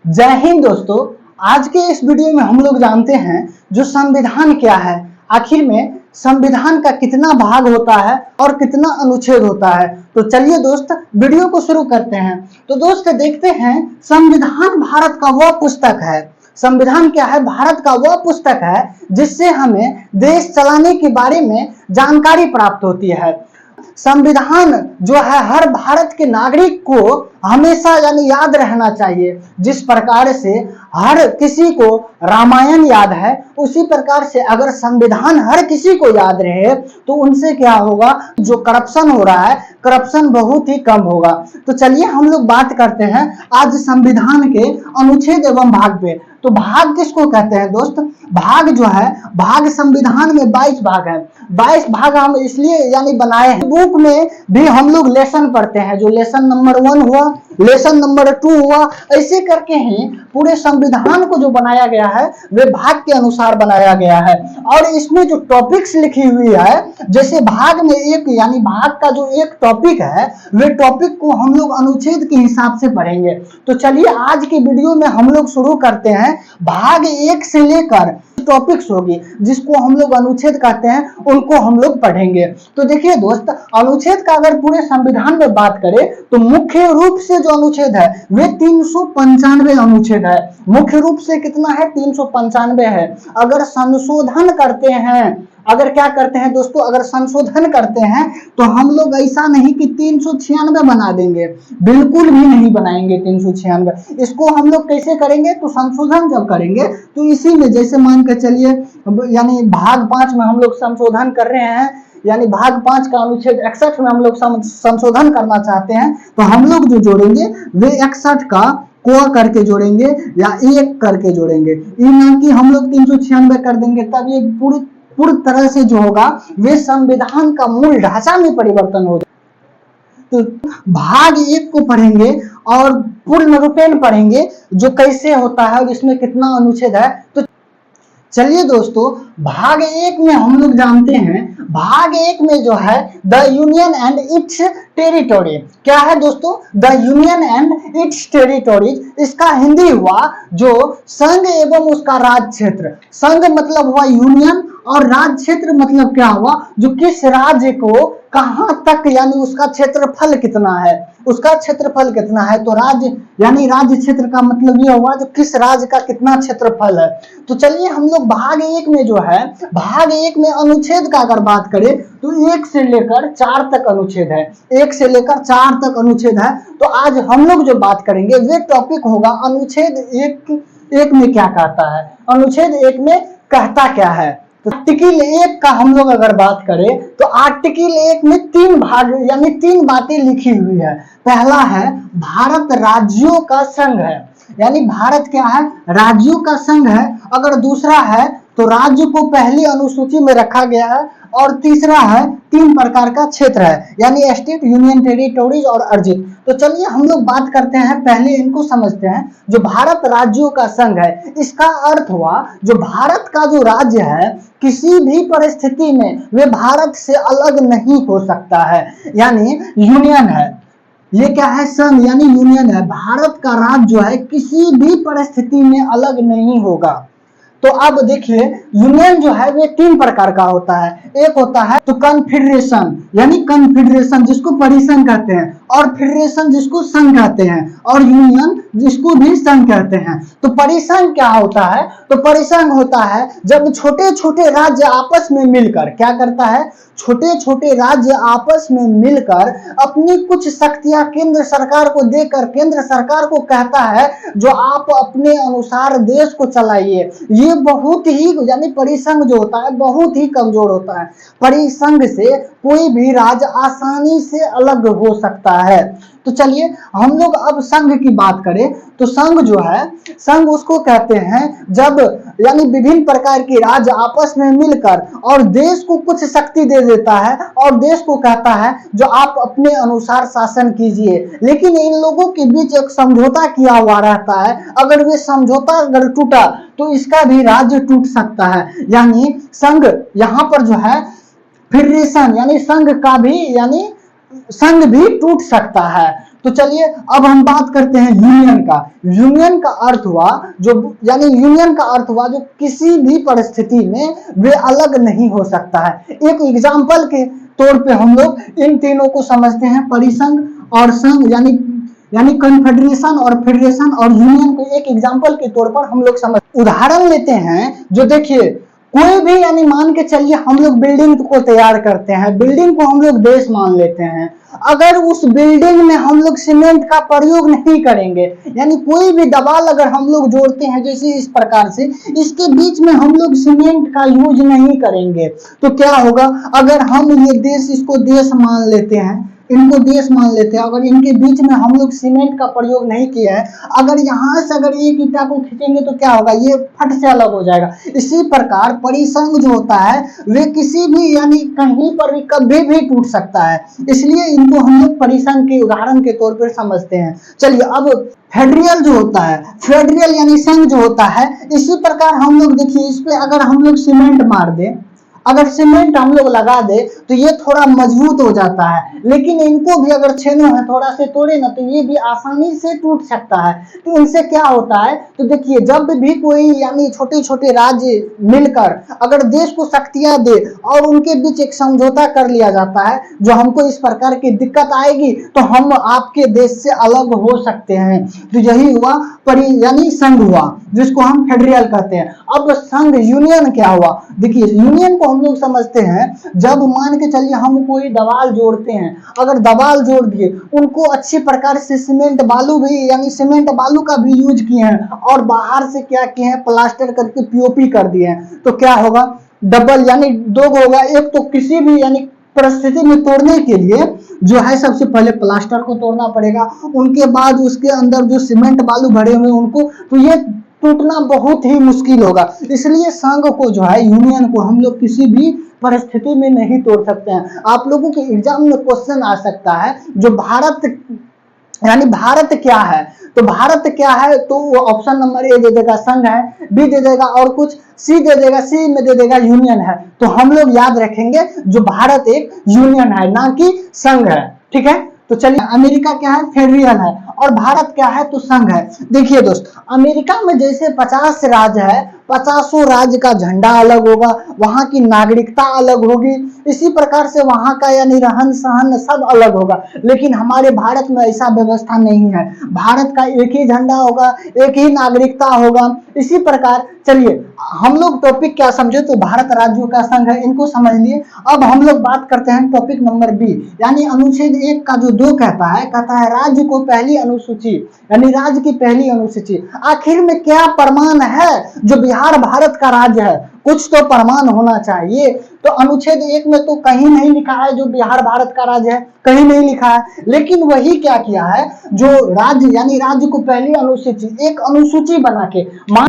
जय हिंद दोस्तों। आज के इस वीडियो में हम लोग जानते हैं जो संविधान क्या है, आखिर में संविधान का कितना भाग होता है और कितना अनुच्छेद होता है। तो चलिए दोस्त वीडियो को शुरू करते हैं। तो दोस्त देखते हैं, संविधान भारत का वह पुस्तक है, संविधान क्या है, भारत का वह पुस्तक है जिससे हमें देश चलाने के बारे में जानकारी प्राप्त होती है। संविधान जो है हर भारत के नागरिक को हमेशा यानी याद रहना चाहिए। जिस प्रकार से हर किसी को रामायण याद है, उसी प्रकार से अगर संविधान हर किसी को याद रहे तो उनसे क्या होगा, जो करप्शन हो रहा है करप्शन बहुत ही कम होगा। तो चलिए हम लोग बात करते हैं आज संविधान के अनुच्छेद एवं भाग पे। तो भाग किसको कहते हैं दोस्त? भाग जो है, भाग संविधान में 22 भाग है। 22 भाग हम इसलिए यानी बनाए हैं, बुक में भी हम लोग लेसन पढ़ते हैं, जो लेसन नंबर 1 हुआ, लेसन नंबर 2 हुआ, ऐसे करके ही पूरे संविधान को जो बनाया गया है वे भाग के अनुसार बनाया गया है। और इसमें जो टॉपिक्स लिखी हुई है, जैसे भाग में एक यानी भाग का जो एक टॉपिक है, वे टॉपिक को हम लोग अनुच्छेद के हिसाब से पढ़ेंगे। तो चलिए आज की वीडियो में हम लोग शुरू करते हैं। भाग 1 से लेकर टॉपिक्स होगी जिसको हम लोग अनुच्छेद कहते हैं, उनको हम लोग पढ़ेंगे। तो देखिए दोस्त, अनुच्छेद का अगर पूरे संविधान में बात करें तो मुख्य रूप से जो अनुच्छेद है वे 395 अनुच्छेद है। मुख्य रूप से कितना है? 395 है। अगर संशोधन करते हैं, अगर क्या करते हैं दोस्तों, अगर संशोधन करते हैं तो हम लोग ऐसा नहीं कि 396 बना देंगे, बिल्कुल भी नहीं बनाएंगे 396। इसको हम लोग कैसे करेंगे? तो संशोधन जब करेंगे तो इसी में, जैसे मान के चलिए यानी भाग 5 में हम लोग संशोधन कर रहे हैं, यानी भाग 5 का अनुच्छेद 61 में हम लोग संशोधन करना चाहते हैं, तो हम लोग जो जोड़ेंगे वे 61 का को करके जोड़ेंगे या एक करके जोड़ेंगे, ये ना कि हम लोग 396 कर देंगे। तब ये पूरी तरह से जो होगा वे संविधान का मूल ढांचा में परिवर्तन होगा। तो भाग 1 को पढ़ेंगे और पूर्ण रूपेण पढ़ेंगे जो कैसे होता है और इसमें कितना अनुच्छेद है। तो चलिए दोस्तों, भाग 1 में हम लोग जानते हैं, भाग 1 में जो है the union and it's territory. क्या है दोस्तों? The union and it's territories. इसका हिंदी हुआ जो संघ एवं उसका राज्य क्षेत्र। संघ मतलब हुआ यूनियन और राज्य क्षेत्र मतलब क्या हुआ, जो किस राज्य को कहां तक यानी उसका क्षेत्रफल कितना है, उसका क्षेत्रफल कितना है। तो राज्य यानी राज्य क्षेत्र का मतलब यह हुआ जो किस राज्य का कितना क्षेत्रफल है। तो चलिए हम लोग भाग 1 में जो है, भाग 1 में अनुच्छेद का अगर बात करें तो 1 से लेकर 4 तक अनुच्छेद है, 1 से लेकर 4 तक अनुच्छेद है। तो आज हम लोग जो बात करेंगे वे टॉपिक होगा अनुच्छेद 1 में क्या कहता है, अनुच्छेद 1 में कहता क्या है। तो आर्टिकल 1 का हम लोग अगर बात करें तो आर्टिकल 1 में 3 भाग यानी 3 बातें लिखी हुई है। पहला है भारत राज्यों का संघ है, यानी भारत क्या है? राज्यों का संघ है। अगर दूसरा है तो राज्य को पहली अनुसूची में रखा गया है। और तीसरा है 3 प्रकार का क्षेत्र है, यानी स्टेट, यूनियन टेरिटोरीज और अर्जित। तो चलिए हम लोग बात करते हैं, पहले इनको समझते हैं। जो भारत राज्यों का संघ है, इसका अर्थ हुआ जो भारत का जो राज्य है किसी भी परिस्थिति में वे भारत से अलग नहीं हो सकता है, यानी यूनियन है। ये क्या है? संघ यानी यूनियन है। भारत का राज्य जो है किसी भी परिस्थिति में अलग नहीं होगा। तो अब देखिए, यूनियन जो है वे 3 प्रकार का होता है। एक होता है तो कन्फेडरेशन, यानी कन्फेडरेशन जिसको परिसंघ कहते हैं, और फेडरेशन जिसको संघ कहते हैं, और यूनियन जिसको भी संघ कहते हैं। तो परिसंघ क्या होता है? तो परिसंघ होता है जब छोटे छोटे राज्य आपस में मिलकर क्या करता है, छोटे छोटे राज्य आपस में मिलकर अपनी कुछ शक्तियां केंद्र सरकार को देकर केंद्र सरकार को कहता है जो आप अपने अनुसार देश को चलाइए। ये बहुत ही यानी परिसंघ जो होता है बहुत ही कमजोर होता है। परिसंघ से कोई भी राज्य आसानी से अलग हो सकता है। तो चलिए हम लोग अब संघ की बात करें तो संघ जो है, संघ उसको कहते हैं जब यानी विभिन्न प्रकार के राज्य आपस में मिलकर और देश को कुछ शक्ति दे देता है और देश को कहता है जो आप अपने अनुसार शासन कीजिए। लेकिन इन लोगों के बीच एक समझौता किया हुआ रहता है। अगर वे समझौता अगर टूटा तो इसका भी राज्य टूट सकता है। यानी संघ यहाँ पर जो है फेडरेशन यानी संघ का भी यानी संघ भी टूट सकता है। तो चलिए अब हम बात करते हैं यूनियन का। यूनियन का अर्थ हुआ जो, यानी यूनियन का अर्थ हुआ जो किसी भी परिस्थिति में वे अलग नहीं हो सकता है। एक एग्जाम्पल के तौर पे हम लोग इन तीनों को समझते हैं, परिसंघ और संघ, यानी कन्फेडरेशन और फेडरेशन और यूनियन को एक एग्जाम्पल के तौर पर हम लोग समझ। उदाहरण लेते हैं, जो देखिए कोई भी, यानी मान के चलिए हम लोग बिल्डिंग को तैयार करते हैं, बिल्डिंग को हम लोग देश मान लेते हैं। अगर उस बिल्डिंग में हम लोग सीमेंट का प्रयोग नहीं करेंगे, यानी कोई भी दीवार अगर हम लोग जोड़ते हैं जैसे इस प्रकार से, इसके बीच में हम लोग सीमेंट का यूज नहीं करेंगे तो क्या होगा? अगर हम ये देश, इसको देश मान लेते हैं, इनको देश मान लेते हैं, अगर इनके बीच में हम लोग सीमेंट का प्रयोग नहीं किया है, अगर यहाँ से अगर एक ईंटा को खींचेंगे तो क्या होगा? ये फट से अलग हो जाएगा। इसी प्रकार परिसंघ जो होता है वे किसी भी, यानी कहीं पर भी कभी भी टूट सकता है, इसलिए इनको हम लोग परिसंघ के उदाहरण के तौर पर समझते हैं। चलिए अब फेडरल जो होता है, फेडरल यानी संघ जो होता है, इसी प्रकार हम लोग देखिए इस पे अगर हम लोग सीमेंट मार दें, अगर सीमेंट हम लोग लगा दे तो ये थोड़ा मजबूत हो जाता है, लेकिन इनको भी अगर छेनो है, थोड़ा से तोड़े ना, तो ये भी आसानी से टूट सकता है। तो इनसे क्या होता है? तो देखिए जब भी कोई, यानी छोटे छोटे राज्य मिलकर अगर देश को शक्तियां दे और उनके बीच एक समझौता कर लिया जाता है, जो हमको इस प्रकार की दिक्कत आएगी तो हम आपके देश से अलग हो सकते हैं, तो यही हुआ यानी संघ हुआ, जिसको हम फेडरल कहते हैं। अब संघ, यूनियन क्या हुआ? देखिए यूनियन को हम लोग समझते हैं, जब मान के चलिए हम कोई दीवार जोड़ते हैं, अगर दीवार जोड़ दिए, उनको अच्छी प्रकार से सीमेंट बालू भी, यानी सीमेंट बालू का भी यूज किए हैं और बाहर से क्या किए हैं? प्लास्टर करके पीओपी कर दिए हैं, तो क्या होगा? डबल, यानी दो होगा। एक तो किसी भी, यानी परिस्थिति में तोड़ने के लिए जो है सबसे पहले प्लास्टर को तोड़ना पड़ेगा, उनके बाद उसके अंदर जो सीमेंट बालू भरे हुए उनको, तो ये टूटना बहुत ही मुश्किल होगा। इसलिए संघ को जो है, यूनियन को हम लोग किसी भी परिस्थिति में नहीं तोड़ सकते हैं। आप लोगों के एग्जाम में क्वेश्चन आ सकता है, जो भारत, यानी भारत क्या है? तो भारत क्या है? तो वो ऑप्शन नंबर ए दे देगा संघ है, बी दे देगा और कुछ, सी दे देगा, सी में दे देगा यूनियन है। तो हम लोग याद रखेंगे जो भारत एक यूनियन है, ना कि संघ है, ठीक है। तो चलिए अमेरिका क्या है? फेडरल है, और भारत क्या है? तो संघ है। देखिए दोस्त, अमेरिका में जैसे 50 राज्य है, 50 राज्य का झंडा अलग होगा, वहां की नागरिकता अलग होगी, इसी प्रकार से वहां का यानी रहन सहन सब अलग होगा। लेकिन हमारे भारत में ऐसा व्यवस्था नहीं है, भारत का एक ही झंडा होगा, एक ही नागरिकता होगा। इसी प्रकार चलिए हम लोग टॉपिक क्या समझे? तो भारत राज्यों का संघ है, इनको समझ लिए। अब हम लोग बात करते हैं टॉपिक नंबर बी, यानी अनुच्छेद 1 का जो 2 कहता है राज्य को पहली अनुसूची, यानी राज्य की पहली अनुसूची। आखिर में क्या प्रमाण है जो बिहार भारत का राज्य है? कुछ तो प्रमाण होना चाहिए। तो अनुच्छेद 1 में तो कहीं नहीं लिखा है जो बिहार भारत का राज्य है, कहीं नहीं लिखा है। लेकिन वही क्या किया है, जो राज्य, यानी राज्य को पहली अनुसूची, एक अनुसूची बना के,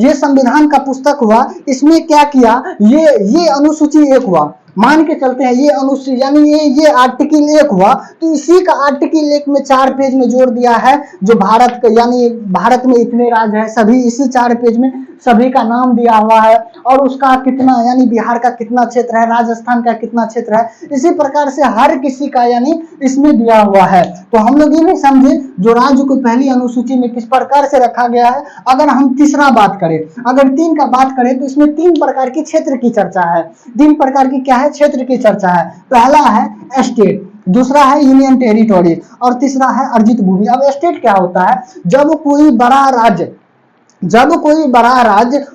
ये संविधान का पुस्तक हुआ, इसमें क्या किया, ये अनुसूची 1 हुआ, मान के चलते हैं ये अनुसूची, यानी ये आर्टिकल 1 हुआ, तो इसी का आर्टिकल 1 में 4 पेज में जोड़ दिया है जो भारत का, यानी भारत में इतने राज्य है, सभी इसी 4 पेज में सभी का नाम दिया हुआ है, और उसका कितना, यानी बिहार का कितना क्षेत्र है, राजस्थान का कितना क्षेत्र है, इसी प्रकार से हर किसी का यानी इसमें दिया हुआ है। तो हम लोग ये नहीं समझे जो राज्य को पहली अनुसूची में किस प्रकार से रखा गया है। अगर हम तीसरा बात करें, अगर 3 का बात करें, तो इसमें 3 प्रकार की क्षेत्र की चर्चा है। 3 प्रकार की क्या है? क्षेत्र की चर्चा है। पहला है स्टेट, दूसरा है यूनियन टेरिटोरी, और तीसरा है अर्जित भूमि। अब स्टेट क्या होता है? जब कोई बड़ा राज्य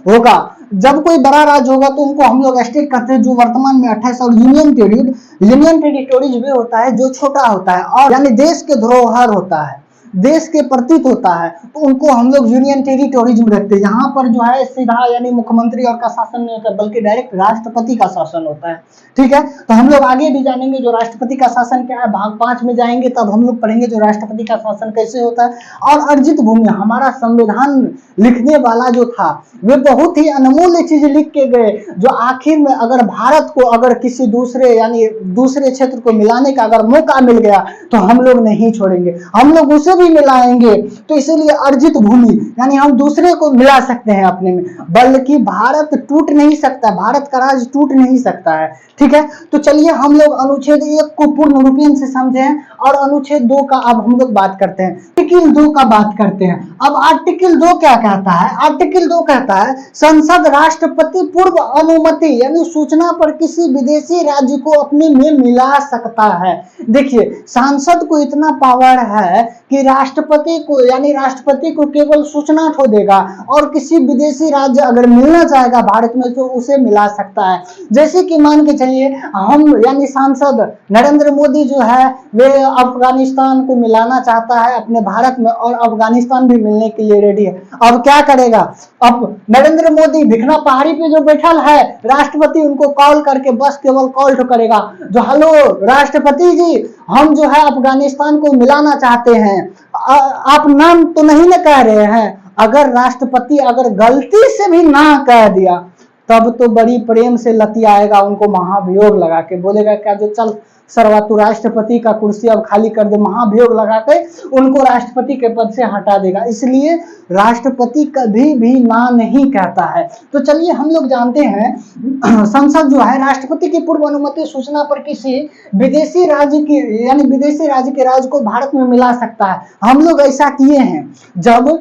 होगा, जब कोई बड़ा राज्य होगा तो उनको हम लोग स्टेट कहते हैं, जो वर्तमान में 28। और यूनियन टेरिटोरीज भी होता है जो छोटा होता है, और यानी देश के धरोहर होता है, देश के प्रतीक होता है, तो उनको हम लोग यूनियन टेरिटोरीज में रखते हैं। यहाँ पर जो है सीधा यानी मुख्यमंत्री और का शासन नहीं होता, बल्कि डायरेक्ट राष्ट्रपति का शासन होता है, ठीक है। तो हम लोग आगे भी जानेंगे जो राष्ट्रपति का शासन क्या है, भाग 5 में जाएंगे तब हम लोग पढ़ेंगे जो राष्ट्रपति का शासन कैसे होता है। और अर्जित भूमि, हमारा संविधान लिखने वाला जो था वे बहुत ही अनमोल चीज लिख के गए, जो आखिर में अगर भारत को अगर किसी दूसरे, यानी दूसरे क्षेत्र को मिलाने का अगर मौका मिल गया तो हम लोग नहीं छोड़ेंगे, हम लोग उसे भी मिलाएंगे तो इसीलिए अर्जित भूमि यानी हम दूसरे को मिला सकते हैं अपने में, बल्कि भारत टूट नहीं सकता, भारत का राज टूट नहीं सकता है। ठीक है, तो चलिए हम लोग अनुच्छेद 1 को पूर्ण रूपेण से समझे हैं और अनुच्छेद 2 का अब हम लोग बात करते हैं, आर्टिकल 2 का बात करते हैं। अब आर्टिकल 2 क्या कहता है? आर्टिकल 2 कहता है संसद राष्ट्रपति पूर्व अनुमति यानी सूचना पर किसी विदेशी राज्य को अपने में मिला सकता है। देखिए सांसद को इतना पावर है कि राष्ट्रपति को यानी राष्ट्रपति को केवल सूचना ठो देगा और किसी विदेशी राज्य अगर मिलना चाहेगा भारत में तो उसे मिला सकता है। जैसे कि मान के चलिए हम यानी सांसद नरेंद्र मोदी जो है वे अफगानिस्तान को मिलाना चाहता है अपने भारत में और अफगानिस्तान भी मिलने के लिए रेडी है। अब क्या करेगा? अब नरेंद्र मोदी भिखना पहाड़ी पे जो बैठल है राष्ट्रपति उनको कॉल करके बस केवल कॉल तो करेगा जो हेलो राष्ट्रपति जी हम जो है अफगानिस्तान को मिलाना चाहते हैं, आप नाम तो नहीं ना कह रहे हैं। अगर राष्ट्रपति अगर गलती से भी ना कह दिया तब तो बड़ी प्रेम से लती आएगा, उनको महाभियोग लगा के बोलेगा क्या जो चल सरवा तू राष्ट्रपति का कुर्सी अब खाली कर दे, महाभियोग लगा के उनको राष्ट्रपति के पद से हटा देगा। इसलिए राष्ट्रपति कभी भी ना नहीं कहता है। तो चलिए हम लोग जानते हैं संसद जो है राष्ट्रपति की पूर्व अनुमति सूचना पर किसी विदेशी राज्य की यानी विदेशी राज्य के राज्य को भारत में मिला सकता है। हम लोग ऐसा किए हैं जब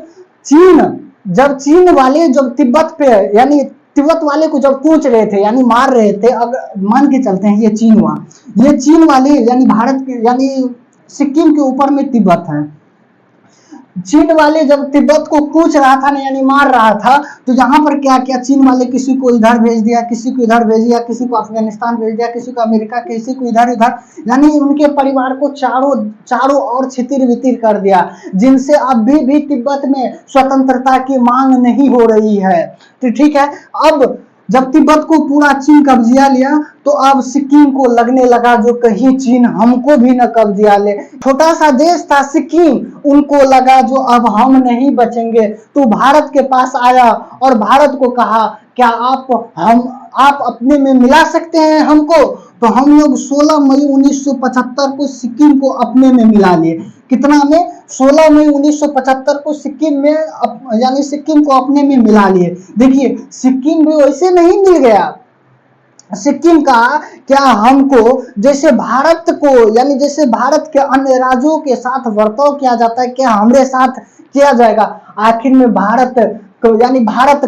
चीन वाले जब तिब्बत पे यानी तिब्बत वाले को जब कूच रहे थे यानी मार रहे थे, अगर मान के चलते हैं ये चीन वाले यानी भारत के यानी सिक्किम के ऊपर में तिब्बत है, चीन वाले जब तिब्बत को कूच रहा था ना यानी मार रहा था तो यहाँ पर क्या किया चीन वाले किसी को इधर भेज दिया, किसी को इधर भेज दिया, किसी को अफगानिस्तान भेज दिया, किसी को अमेरिका, किसी को इधर इधर यानी उनके परिवार को चारों ओर छितिर वितिर कर दिया, जिनसे अभी भी तिब्बत में स्वतंत्रता की मांग नहीं हो रही है। तो ठीक है, अब जब तिब्बत को पूरा चीन कब्जिया लिया तो अब सिक्किम को लगने लगा जो कहीं चीन हमको भी न कब्जिया ले। छोटा सा देश था सिक्किम, उनको लगा जो अब हम नहीं बचेंगे तो भारत के पास आया और भारत को कहा क्या आप अपने में मिला सकते हैं हमको? तो हम लोग 16 मई 1975 को सिक्किम को अपने में मिला लिए। कितना में? 16 मई 1975 को सिक्किम में यानी सिक्किम को अपने में मिला लिए। देखिए सिक्किम भी वैसे नहीं मिल गया, सिक्किम का क्या हमको जैसे भारत को यानी जैसे भारत के अन्य राज्यों के साथ बर्ताव किया जाता है क्या हमारे साथ किया जाएगा? आखिर में भारत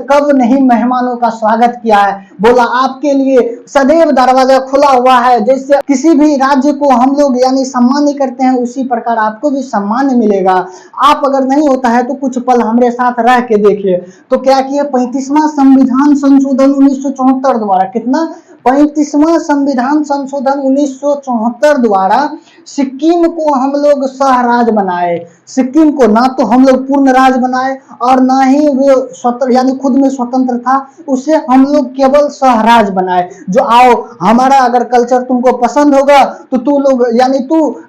कब नहीं मेहमानों का स्वागत किया है, बोला आपके लिए सदैव दरवाजा खुला हुआ है। जैसे किसी भी राज्य को हम लोग यानी सम्मान करते हैं उसी प्रकार आपको भी सम्मान मिलेगा। आप अगर नहीं होता है तो कुछ पल हमारे साथ रह के देखिए। तो क्या किया 35वां संविधान संशोधन 1974 द्वारा, कितना 35वां संविधान संशोधन 1974 द्वारा सिक्किम को हम लोग सह राज बनाए। सिक्किम को ना तो हम लोग पूर्ण राज बनाए और ना ही वे स्वतंत्र यानी खुद में स्वतंत्र था, उसे हम लोग केवल सहराज बनाए। जो आओ हमारा अगर कल्चर तुमको पसंद होगा तो तू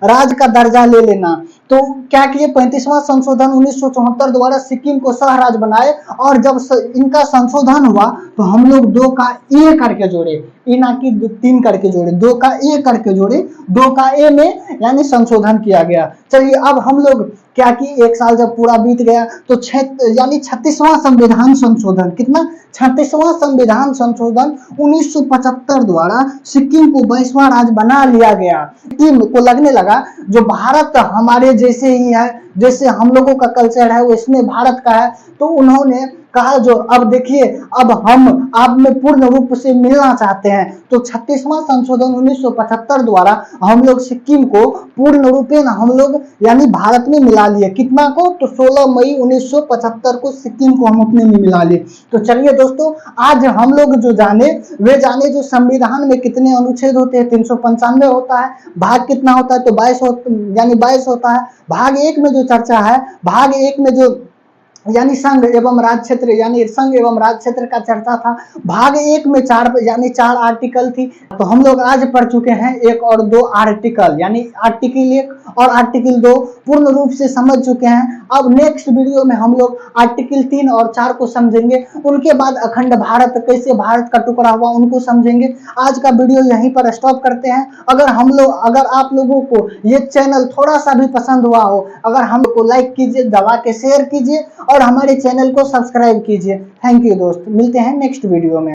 राज का दर्जा ले लेना। तो क्या किए 35वां संशोधन 1974 द्वारा सिक्किम को सहराज बनाए और जब इनका संशोधन हुआ तो हम लोग 2 का ए करके जोड़े, ए ना कि 3 करके जोड़े, 2 का ए करके जोड़े, 2 का ए में यानी संशोधन किया गया। चलिए अब हम लोग क्या कि 1 साल जब पूरा बीत गया तो यानी 36वां संविधान संशोधन, कितना 36वां संविधान संशोधन 1975 द्वारा सिक्किम को 22वां राज्य बना लिया गया। सिक्किम को लगने लगा जो भारत हमारे जैसे ही है, जैसे हम लोगों का कल्चर है वैसे भारत का है, तो उन्होंने कहा जो अब देखिए अब हम आप में पूर्ण रूप से मिलना चाहते हैं। तो 36वां संशोधन 1975 द्वारा हम लोग सिक्किम को पूर्ण रूपेण हम लोग यानी भारत में मिला लिए। कितना को? तो 16 मई 1975 को सिक्किम को हम अपने में मिला लिए। तो चलिए दोस्तों आज हम लोग जो जाने जो संविधान में कितने अनुच्छेद होते हैं, 395 होता है, भाग कितना होता है तो 22 होता है। भाग 1 में जो चर्चा है, भाग 1 में जो यानी संघ एवं राज क्षेत्र, यानी संघ एवं राज क्षेत्र का चर्चा था। भाग 1 में 4 यानी 4 आर्टिकल थी, तो हम लोग आज पढ़ चुके हैं 1 और 2 आर्टिकल, यानी आर्टिकल 1 और आर्टिकल 2 पूर्ण रूप से समझ चुके हैं। अब नेक्स्ट वीडियो में हम लोग आर्टिकल 3 और 4 को समझेंगे, उनके बाद अखंड भारत, कैसे भारत का टुकड़ा हुआ, उनको समझेंगे। आज का वीडियो यहीं पर स्टॉप करते हैं। अगर आप लोगों को ये चैनल थोड़ा सा भी पसंद हुआ हो, अगर हम को लाइक कीजिए, दबा के शेयर कीजिए और हमारे चैनल को सब्सक्राइब कीजिए। थैंक यू दोस्त, मिलते हैं नेक्स्ट वीडियो में।